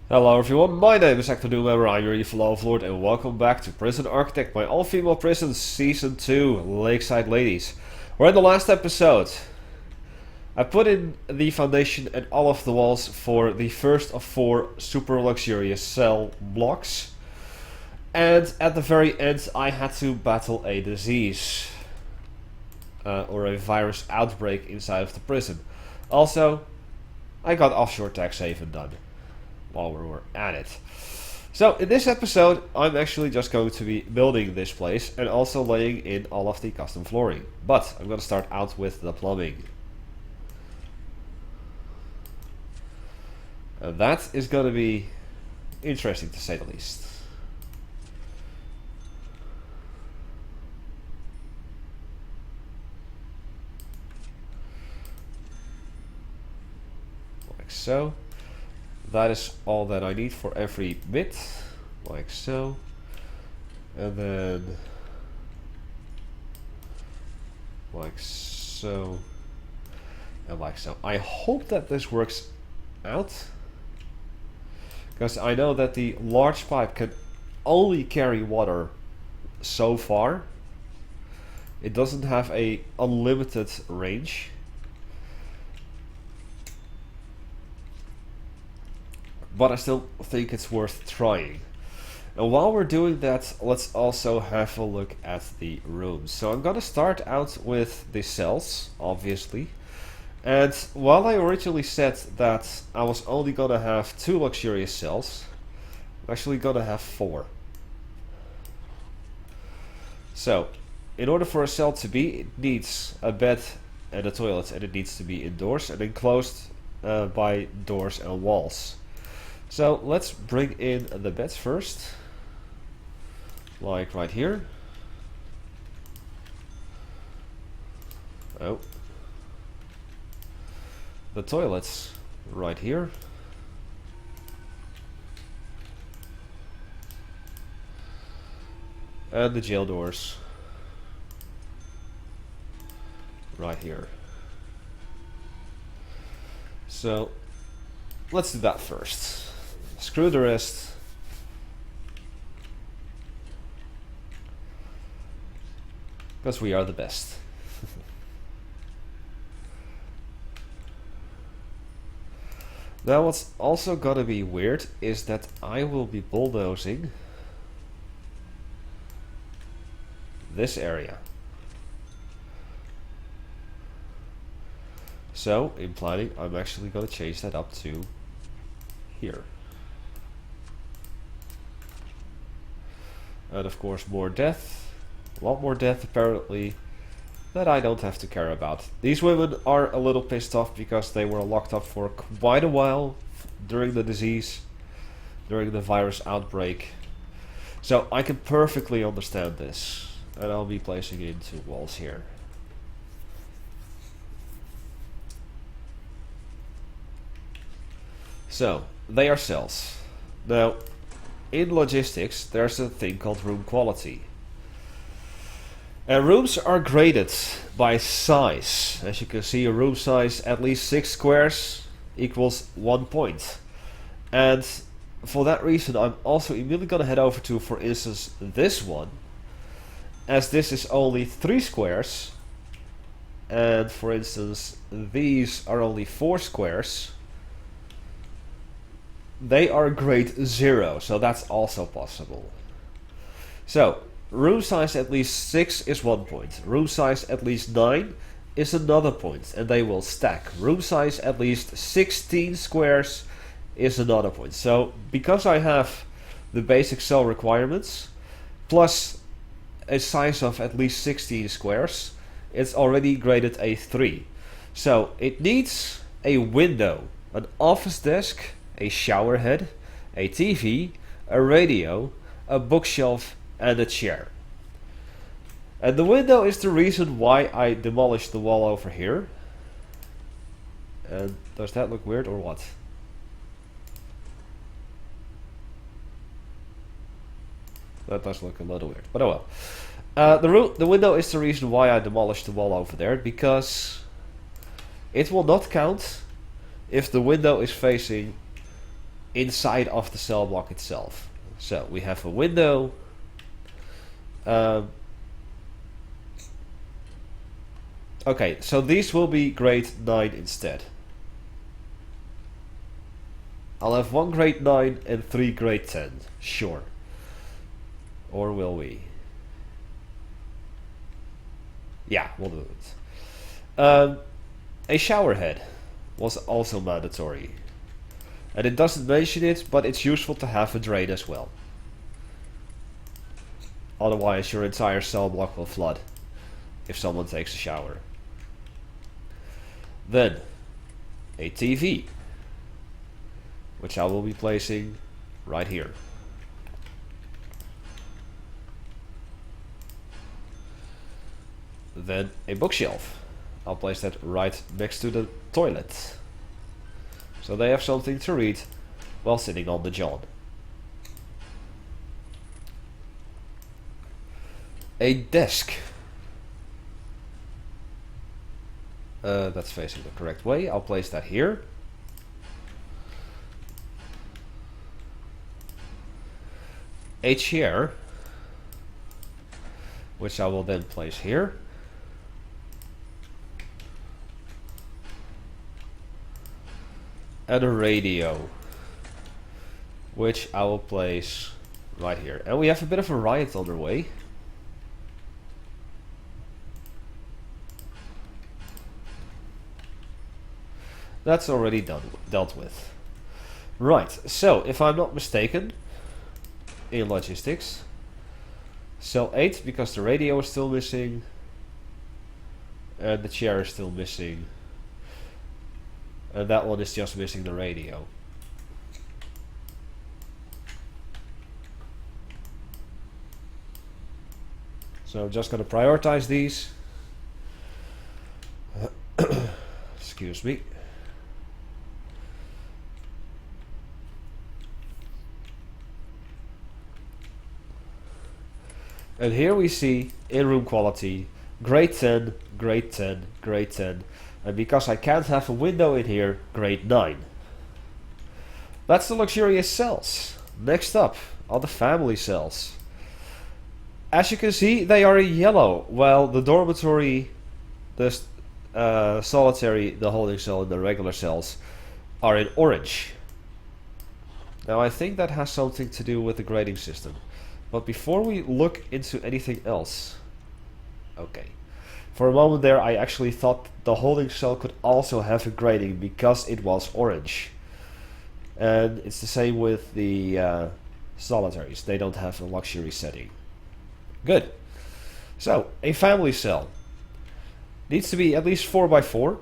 Hello everyone, my name is Hecthor Doomhammer, I'm your evil overlord, and welcome back to Prison Architect, my all-female prison season 2, Lakeside Ladies. We're in the last episode. I put in the foundation and all of the walls for the first of 4 super luxurious cell blocks. And at the very end I had to battle a disease. Or a virus outbreak inside of the prison. Also, I got offshore tax haven done while we were at it. So in this episode I'm actually just going to be building this place and also laying in all of the custom flooring. But I'm going to start out with the plumbing. And that is going to be interesting to say the least. Like so. That is all that I need for every bit, like so, and then like so, and like so. I hope that this works out, because I know that the large pipe can only carry water so far. It doesn't have a unlimited range. But I still think it's worth trying. And while we're doing that, let's also have a look at the rooms. So I'm gonna start out with the cells, obviously. And while I originally said that I was only gonna have 2 luxurious cells, I'm actually gonna have 4. So, in order for a cell to be, it needs a bed and a toilet, and it needs to be indoors and enclosed by doors and walls. So let's bring in the beds first, like right here. Oh, the toilets right here. And the jail doors right here. So let's do that first. Screw the rest. Because we are the best. Now what's also gonna be weird is that I will be bulldozing this area. So in planning I'm actually gonna change that up to here. And of course more death, a lot more death apparently, that I don't have to care about. These women are a little pissed off because they were locked up for quite a while during the disease, during the virus outbreak. So I can perfectly understand this, and I'll be placing in 2 walls here. So, they are cells. Now, in logistics, there's a thing called room quality. And rooms are graded by size. As you can see, a room size at least 6 squares equals 1 point. And for that reason, I'm also immediately gonna head over to, for instance, this one. As this is only 3 squares. And for instance, these are only 4 squares. They are grade 0, so that's also possible. So, room size at least 6 is 1 point. Room size at least 9 is another point, and they will stack. Room size at least 16 squares is another point. So, because I have the basic cell requirements, plus a size of at least 16 squares, it's already graded a 3. So, it needs a window, an office desk, a shower head, a TV, a radio, a bookshelf, and a chair. And the window is the reason why I demolished the wall over here. And does that look weird or what? That does look a little weird, but oh well. The window is the reason why I demolished the wall over there, because it will not count if the window is facing inside of the cell block itself. So we have a window. Okay, so these will be grade 9 instead. I'll have 1 grade 9 and 3 grade 10. Sure. Or will we? Yeah, we'll do it. A shower head was also mandatory. And it doesn't mention it, but it's useful to have a drain as well. Otherwise your entire cell block will flood if someone takes a shower. Then, a TV, which I will be placing right here. Then a bookshelf. I'll place that right next to the toilet. So they have something to read while sitting on the john. A desk. That's facing the correct way. I'll place that here. A chair, which I will then place here. And a radio, which I will place right here. And we have a bit of a riot on the way. That's already dealt with. Right, so if I'm not mistaken, in logistics, cell 8, because the radio is still missing, and the chair is still missing, and that one is just missing the radio. So I'm just going to prioritize these. Excuse me. And here we see in-room quality, grade 10, grade 10, grade 10. And because I can't have a window in here, grade 9. That's the luxurious cells. Next up are the family cells. As you can see, they are in yellow, while the dormitory, the solitary, the holding cell, and the regular cells are in orange. Now I think that has something to do with the grading system. But before we look into anything else, okay. For a moment there I actually thought the holding cell could also have a grading because it was orange. And it's the same with the solitaries, they don't have a luxury setting. Good. So, a family cell needs to be at least 4x4.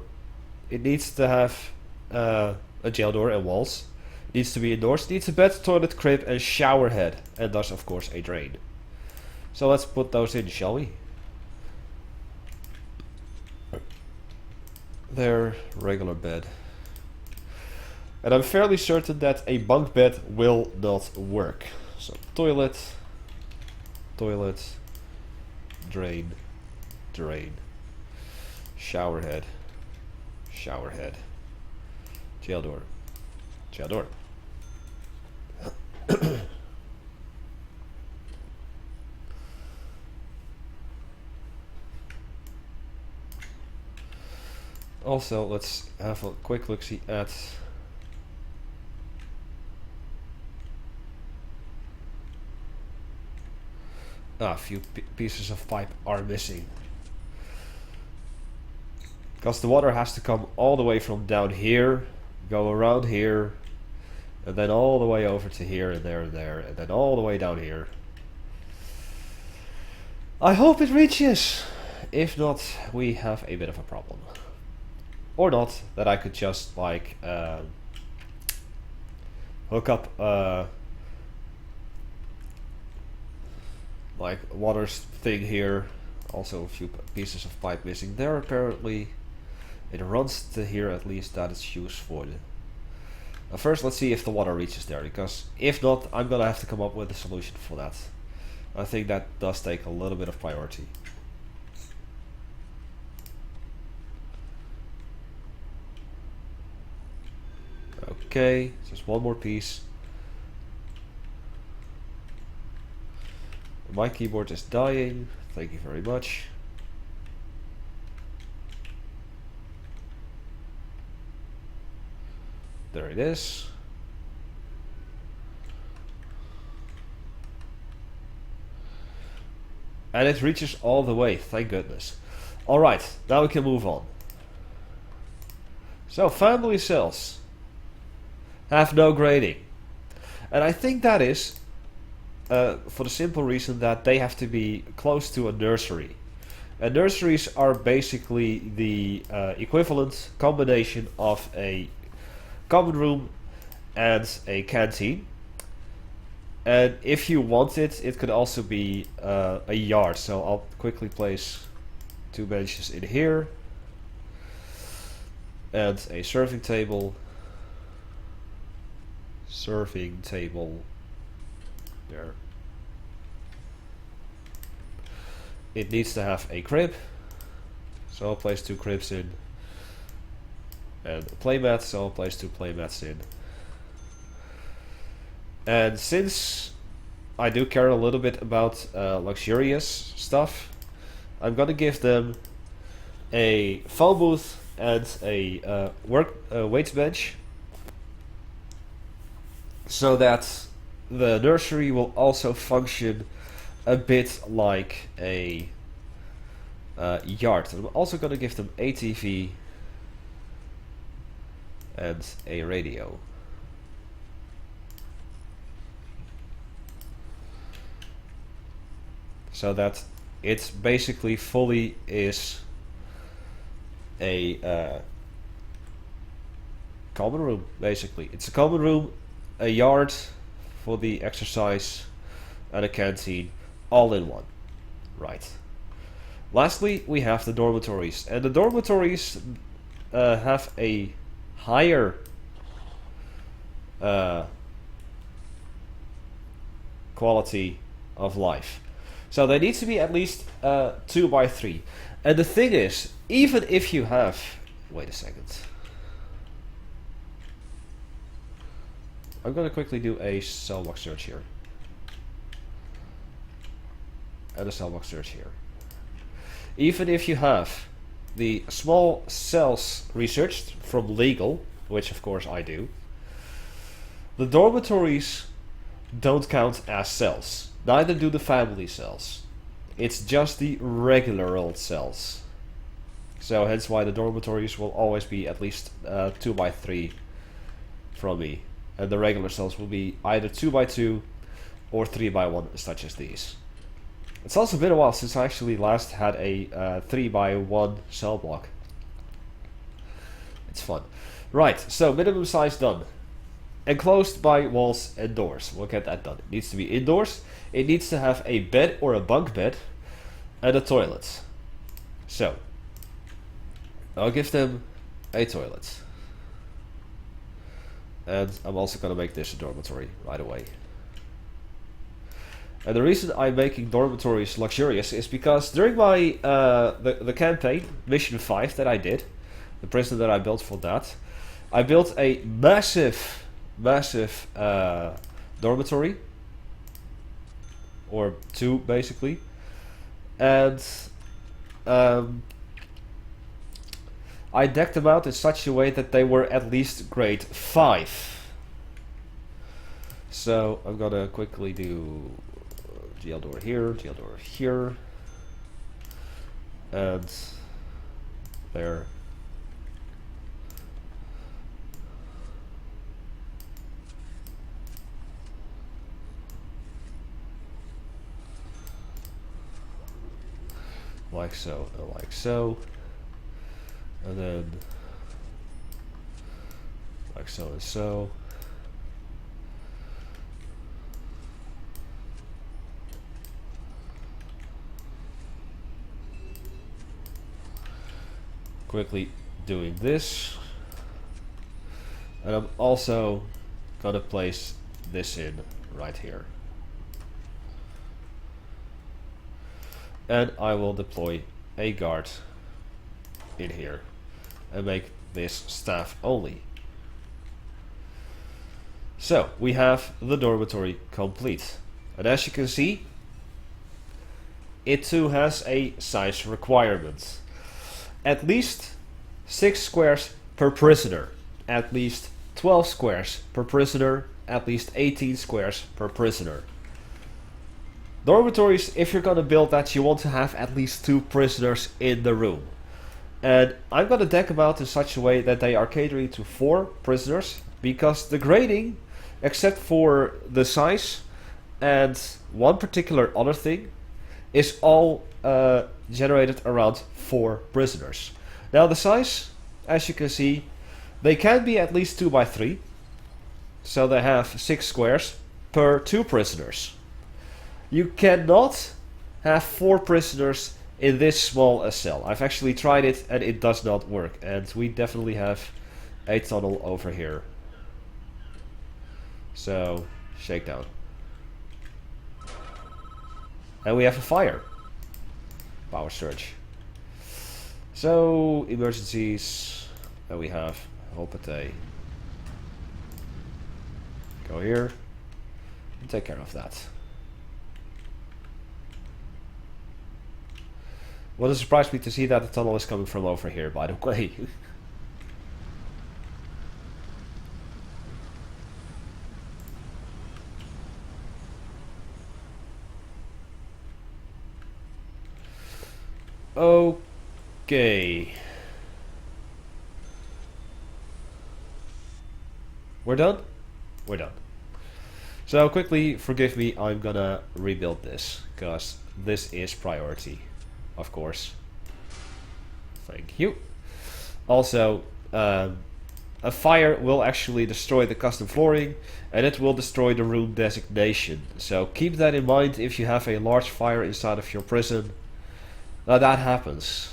It needs to have a jail door and walls. Needs to be indoors, needs a bed, toilet, crib, and shower head, and thus of course a drain. So let's put those in, shall we? Their regular bed. And I'm fairly certain that a bunk bed will not work. So toilet, toilet, drain, drain, shower head, jail door, jail door. Also, let's have a quick look-see at a few pieces of pipe are missing. Because the water has to come all the way from down here, go around here, and then all the way over to here and there, and then all the way down here. I hope it reaches! If not, we have a bit of a problem. Or not, that I could just like hook up like water thing here. Also a few pieces of pipe missing there apparently. It runs to here at least, that is useful. First let's see if the water reaches there, because if not I'm gonna have to come up with a solution for that. I think that does take a little bit of priority. Okay, just one more piece. My keyboard is dying. Thank you very much. There it is. And it reaches all the way, thank goodness. Alright, now we can move on. So, family cells have no grading. And I think that is for the simple reason that they have to be close to a nursery. And nurseries are basically the equivalent combination of a common room and a canteen. And if you want it, it could also be a yard. So I'll quickly place 2 benches in here. And a serving table. Serving table. There. It needs to have a crib. So I'll place 2 cribs in. And a playmat, so I'll place 2 playmats in. And since I do care a little bit about luxurious stuff, I'm gonna give them a phone booth and a weights bench, so that the nursery will also function a bit like a yard. I'm also gonna give them a TV and a radio. So that it basically fully is a common room, basically. It's a common room, a yard for the exercise, and a canteen, all in one. Right. Lastly, we have the dormitories. And the dormitories have a higher quality of life. So they need to be at least 2 by 3. And the thing is, even if you have... Wait a second. I'm gonna quickly do a cell block search here. And a cell block search here. Even if you have the small cells researched from legal, which of course I do, the dormitories don't count as cells. Neither do the family cells. It's just the regular old cells. So hence why the dormitories will always be at least 2 by 3 from me. And the regular cells will be either 2 by 2 or 3 by 1, such as these. It's also been a while since I actually last had a 3 by 1 cell block. It's fun. Right, so minimum size done. Enclosed by walls and doors. We'll get that done. It needs to be indoors. It needs to have a bed or a bunk bed and a toilet. So, I'll give them a toilet. And I'm also going to make this a dormitory right away. And the reason I'm making dormitories luxurious is because during my the campaign, Mission 5 that I did, the prison that I built for that, I built a massive dormitory, or 2 basically, and I decked them out in such a way that they were at least grade 5. So I'm gonna quickly do GL door here, and there. Like so, and like so. And then like so and so. Quickly doing this. And I'm also gonna place this in right here. And I will deploy a guard in here and make this staff only. So we have the dormitory complete, and as you can see, it too has a size requirement. At least 6 squares per prisoner, at least 12 squares per prisoner, at least 18 squares per prisoner. Dormitories, if you're gonna build that, you want to have at least 2 prisoners in the room. And I'm gonna deck them out in such a way that they are catering to 4 prisoners, because the grading, except for the size and one particular other thing, is all generated around 4 prisoners. Now the size, as you can see, they can be at least 2 by 3, so they have 6 squares per 2 prisoners. You cannot have 4 prisoners in this small a cell. I've actually tried it and it does not work, and we definitely have a tunnel over here. So, shakedown. And we have a fire. Power surge. So, emergencies. And we have Hopate. Go here. And take care of that. What has surprised me to see that the tunnel is coming from over here, by the way. Okay. We're done? We're done. So quickly, forgive me, I'm gonna rebuild this, because this is priority, of course. Thank you. Also, a fire will actually destroy the custom flooring, and it will destroy the room designation. So keep that in mind if you have a large fire inside of your prison. Now that happens.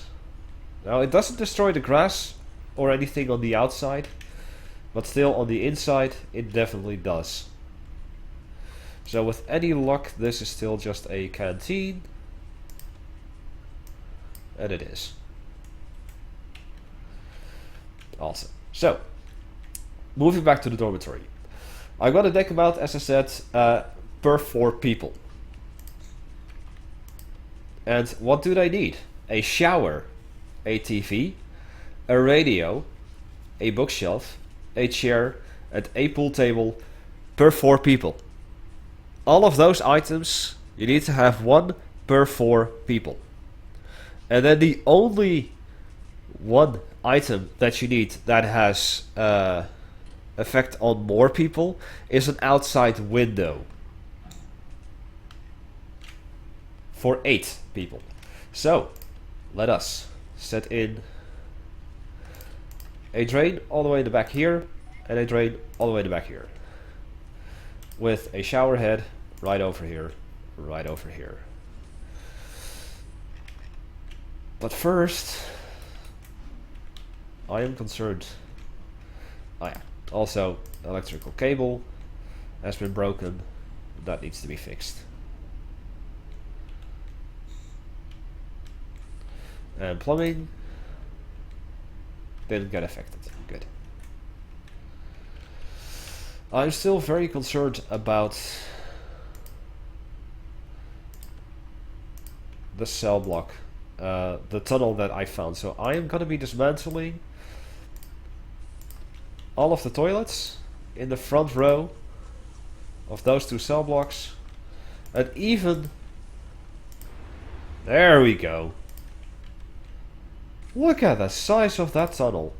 Now it doesn't destroy the grass or anything on the outside, but still on the inside it definitely does. So with any luck this is still just a canteen. And it is. Awesome. So, moving back to the dormitory. I'm gonna deck them out, as I said, per 4 people. And what do they need? A shower, a TV, a radio, a bookshelf, a chair, and a pool table per 4 people. All of those items, you need to have 1 per 4 people. And then the only one item that you need that has effect on more people is an outside window. For 8 people. So, let us set in a drain all the way in the back here, and a drain all the way in the back here. With a shower head right over here, right over here. But first, I am concerned. Oh yeah, also electrical cable has been broken. That needs to be fixed. And plumbing didn't get affected. Good. I'm still very concerned about the cell block, the tunnel that I found. So I am gonna be dismantling all of the toilets in the front row of those 2 cell blocks, and even there we go. Look at the size of that tunnel.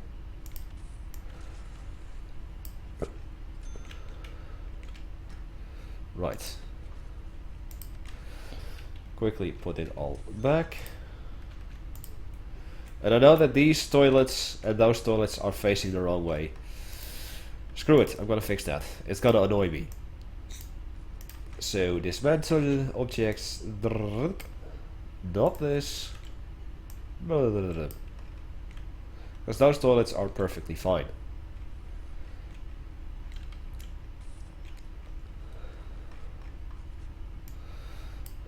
Right. Quickly put it all back. And I know that these toilets and those toilets are facing the wrong way. Screw it, I'm gonna fix that. It's gonna annoy me. So dismantle objects. Not this. Because those toilets are perfectly fine.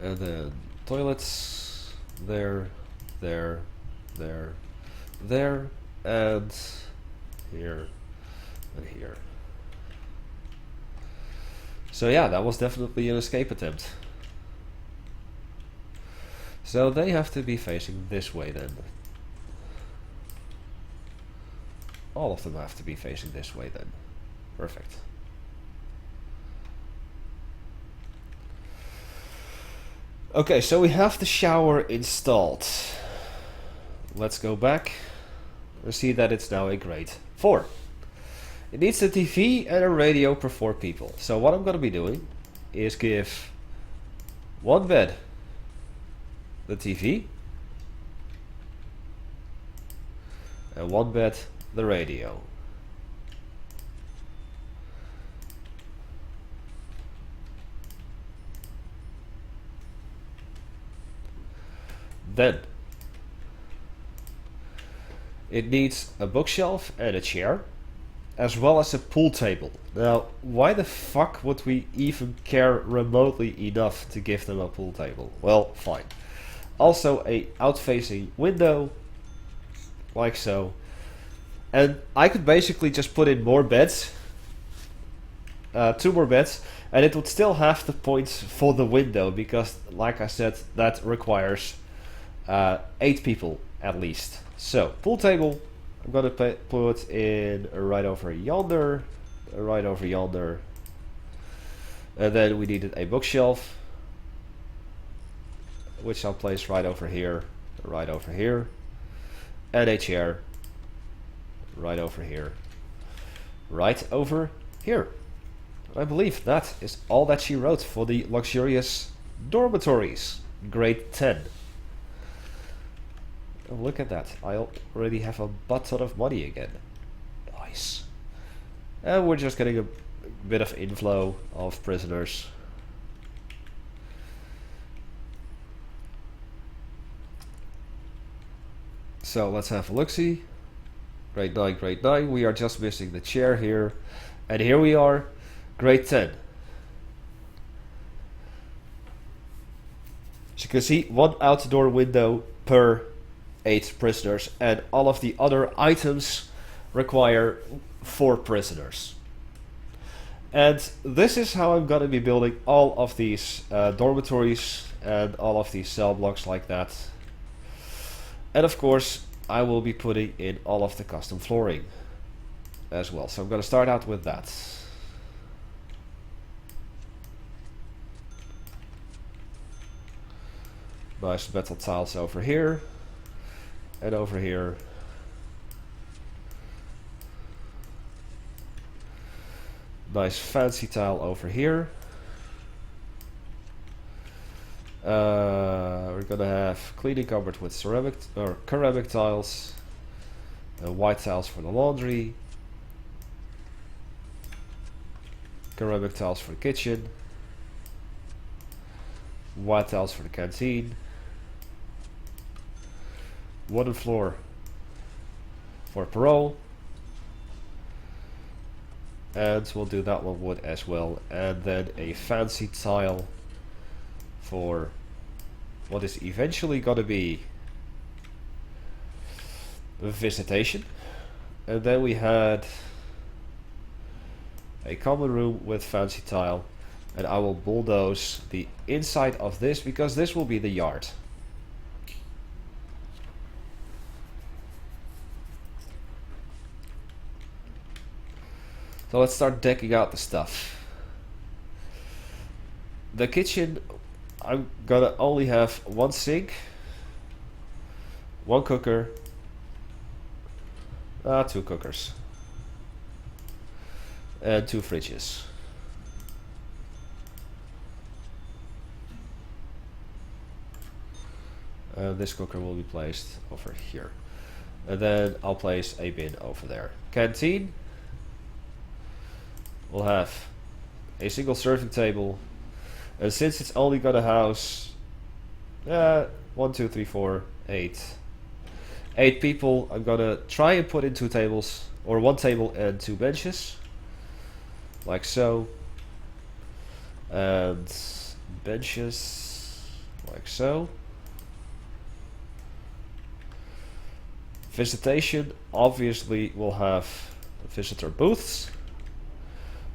And then toilets there, there, there, there, and here, and here. So yeah, that was definitely an escape attempt. So they have to be facing this way then. All of them have to be facing this way then. Perfect. Okay, so we have the shower installed. Let's go back. We see that it's now a grade 4. It needs a TV and a radio per 4 people. So what I'm going to be doing is give one bed the TV and one bed the radio. Then it needs a bookshelf and a chair, as well as a pool table. Now, why the fuck would we even care remotely enough to give them a pool table? Well, fine. Also a out-facing window, like so. And I could basically just put in more beds, 2 more beds, and it would still have the points for the window, because, like I said, that requires 8 people at least. So, pool table, I'm gonna put in right over yonder, and then we needed a bookshelf, which I'll place right over here, and a chair right over here. I believe that is all that she wrote for the luxurious dormitories, grade 10. Oh, look at that, I already have a butt ton of money again. Nice. And we're just getting a bit of inflow of prisoners. So let's have a look-see. Grade 9. We are just missing the chair here. And here we are, grade 10. As you can see, 1 outdoor window per 8 prisoners, and all of the other items require 4 prisoners. And this is how I'm gonna be building all of these dormitories and all of these cell blocks like that. And of course, I will be putting in all of the custom flooring as well. So I'm gonna start out with that. Nice metal tiles over here. And over here. Nice fancy tile over here. We're gonna have cleaning cupboard with ceramic or ceramic tiles, white tiles for the laundry, ceramic tiles for the kitchen, white tiles for the canteen, wooden floor for parole, and we'll do that one wood as well, and then a fancy tile for what is eventually gonna be visitation. And then we had a common room with fancy tile, and I will bulldoze the inside of this because this will be the yard. So let's start decking out the stuff. The kitchen, I'm gonna only have 1 sink, 1 cooker, 2 cookers, and 2 fridges. This cooker will be placed over here. And then I'll place a bin over there. Canteen, we'll have a single serving table. And since it's only gonna house 1, 2, 3, 4, 8 people, I'm gonna try and put in 2 tables, or 1 table and 2 benches, like so, and benches like so. Visitation obviously will have visitor booths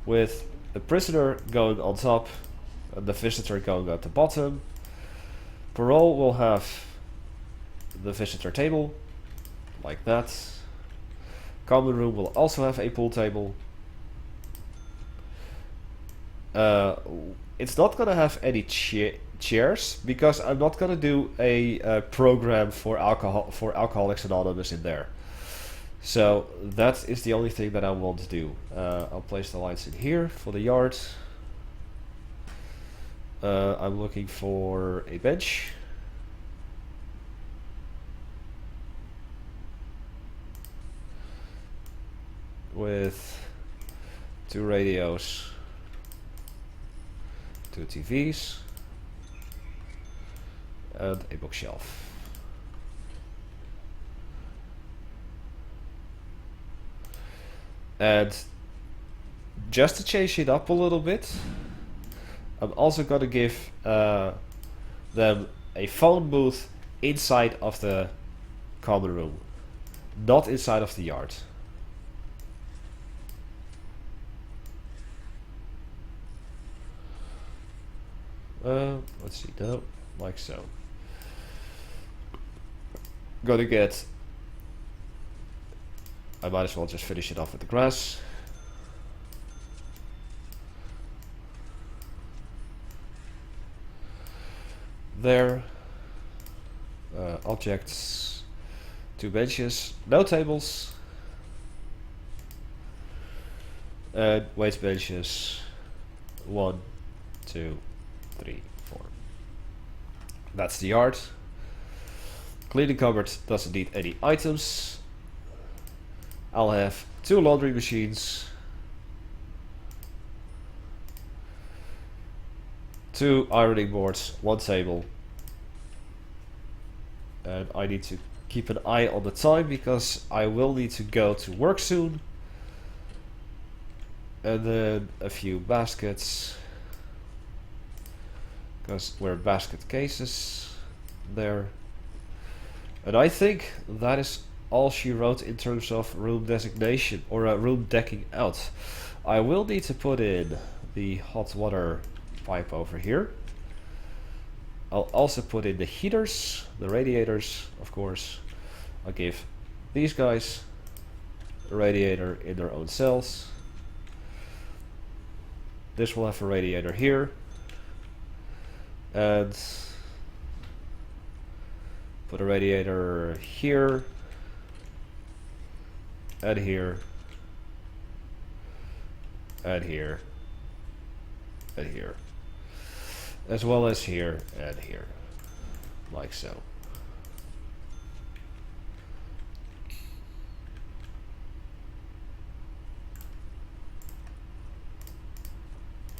with the prisoner going on top, and the visitor going at the bottom. Parole will have the visitor table, like that. Common room will also have a pool table. It's not gonna have any chairs because I'm not gonna do a program for Alcoholics Anonymous in there. So that is the only thing that I want to do. I'll place the lights in here for the yard. I'm looking for a bench. With 2 radios, 2 TVs, and a bookshelf. And just to change it up a little bit, I'm also going to give them a phone booth inside of the common room, not inside of the yard. Let's see, no, like so. Gonna get, I might as well just finish it off with the grass. There. Objects, 2 benches, no tables. And weight benches, 1, 2, 3, 4. That's the yard. Cleaning cupboard doesn't need any items. I'll have 2 laundry machines, 2 ironing boards, 1 table. And I need to keep an eye on the time because I will need to go to work soon. And then a few baskets, because we're basket cases there. And I think that is all she wrote in terms of room designation or room decking out. I will need to put in the hot water pipe over here. I'll also put in the heaters, the radiators, of course. I'll give these guys a radiator in their own cells. This will have a radiator here. And put a radiator here. And here. And here. And here. As well as here and here. Like so.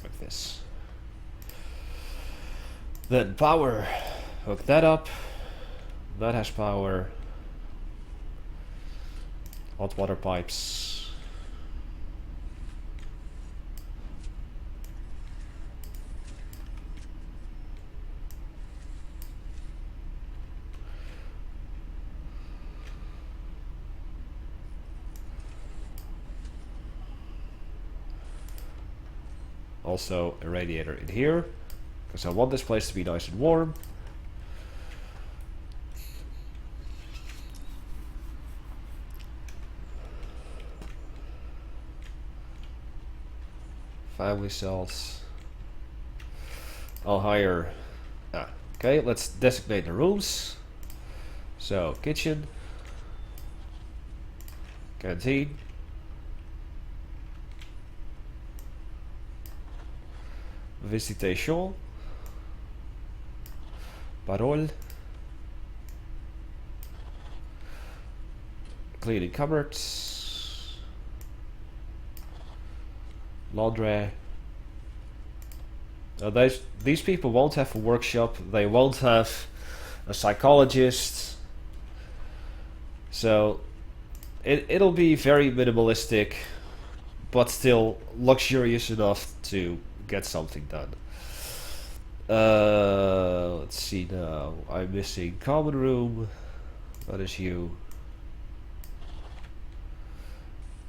Like this. Then power. Hook that up. That has power. Hot water pipes. Also a radiator in here, because I want this place to be nice and warm. Family cells. I'll hire... okay, let's designate the rooms. So, kitchen. Canteen. Visitation. Parole. Cleaning cupboards. Laundry. These people won't have a workshop. They won't have a psychologist. So it'll be very minimalistic, but still luxurious enough to get something done. Let's see now. I'm missing common room. That is you.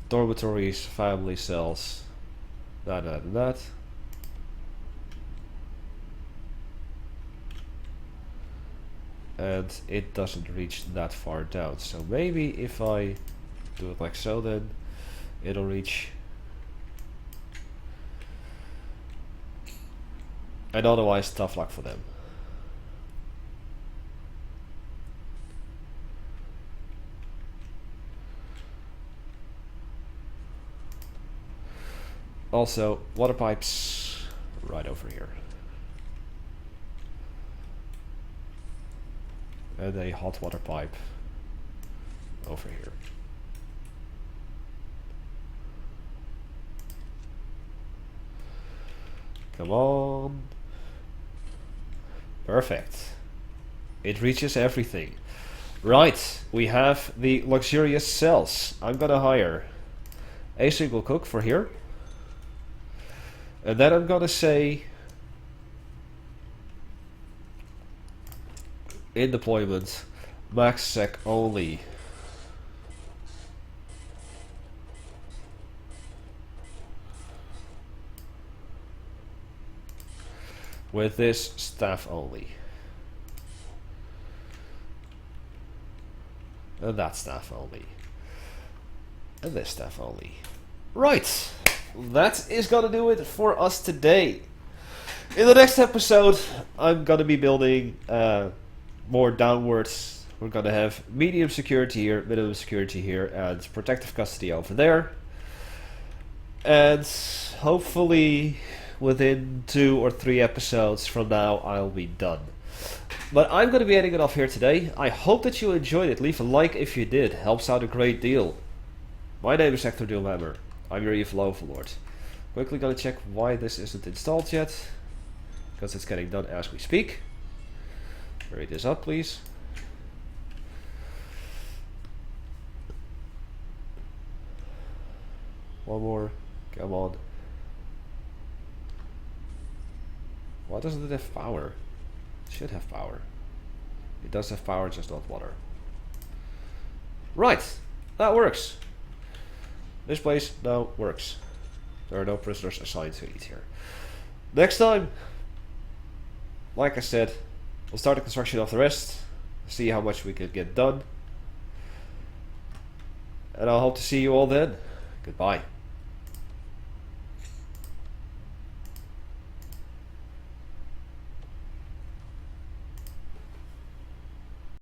Dormitories, family cells. that, and that. And it doesn't reach that far down. So maybe if I do it like so, then it'll reach. And otherwise, tough luck for them. Also, water pipes right over here. And a hot water pipe over here. Come on. Perfect. It reaches everything. Right, we have the luxurious cells. I'm gonna hire a single cook for here. And then I'm gonna say in deployment, max sec only. With this staff only. And that staff only. And this staff only. Right! That is gonna do it for us today. In the next episode, I'm gonna be building more downwards. We're gonna have medium security here, minimum security here, and protective custody over there. And hopefully within 2 or 3 episodes from now, I'll be done. But I'm going to be ending it off here today. I hope that you enjoyed it. Leave a like if you did. Helps out a great deal. My name is Hecthor Doomhammer. I'm your evil overlord. Quickly going to check why this isn't installed yet. Because it's getting done as we speak. Hurry this up, please. One more. Come on. Why doesn't it have power? It should have power. It does have power, just not water. Right, that works. This place now works. There are no prisoners assigned to eat here. Next time, like I said, we'll start the construction of the rest, see how much we can get done. And I'll hope to see you all then. Goodbye.